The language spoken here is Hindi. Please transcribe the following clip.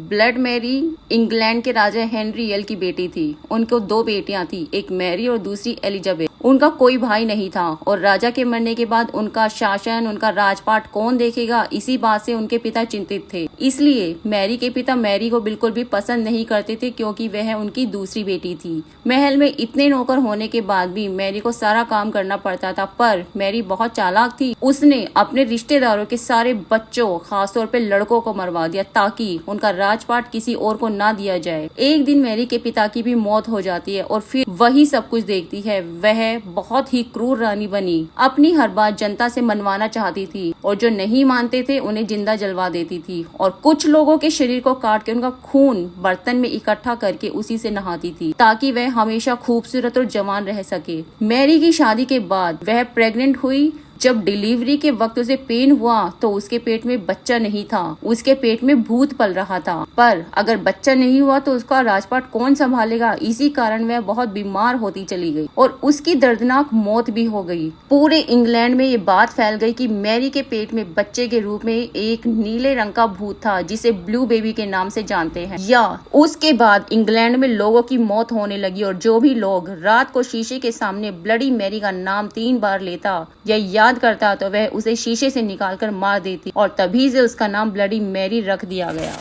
ब्लड मैरी इंग्लैंड के राजा हेनरी एल की बेटी थी। उनको 2 बेटियां थी, एक मैरी और दूसरी एलिजाबेथ। उनका कोई भाई नहीं था और राजा के मरने के बाद उनका शासन, उनका राजपाट कौन देखेगा, इसी बात से उनके पिता चिंतित थे। इसलिए मैरी के पिता मैरी को बिल्कुल भी पसंद नहीं करते थे, क्योंकि वह उनकी दूसरी बेटी थी। महल में इतने नौकर होने के बाद भी मैरी को सारा काम करना पड़ता था, पर मैरी बहुत चालाक थी। उसने अपने रिश्तेदारों के सारे बच्चों, खासतौर पे लड़कों को मरवा दिया ताकि उनका राजपाट किसी और को ना दिया जाए। एक दिन मैरी के पिता की भी मौत हो जाती है और फिर वही सब कुछ देखती है। वह बहुत ही क्रूर रानी बनी, अपनी हर बात जनता से मनवाना चाहती थी और जो नहीं मानते थे उन्हें जिंदा जलवा देती थी और कुछ लोगों के शरीर को काट के उनका खून बर्तन में इकट्ठा करके उसी से नहाती थी ताकि वह हमेशा खूबसूरत और जवान रह सके। मैरी की शादी के बाद वह प्रेग्नेंट हुई। जब डिलीवरी के वक्त उसे पेन हुआ तो उसके पेट में बच्चा नहीं था, उसके पेट में भूत पल रहा था। पर अगर बच्चा नहीं हुआ तो उसका राजपाट कौन संभालेगा, इसी कारण वह बहुत बीमार होती चली गई और उसकी दर्दनाक मौत भी हो गई। पूरे इंग्लैंड में ये बात फैल गई कि मैरी के पेट में बच्चे के रूप में एक नीले रंग का भूत था जिसे ब्लू बेबी के नाम से जानते हैं। या उसके बाद इंग्लैंड में लोगों की मौत होने लगी और जो भी लोग रात को शीशे के सामने ब्लडी मैरी का नाम 3 बार लेता या याद करता तो वह उसे शीशे से निकालकर मार देती और तभी से उसका नाम ब्लडी मैरी रख दिया गया।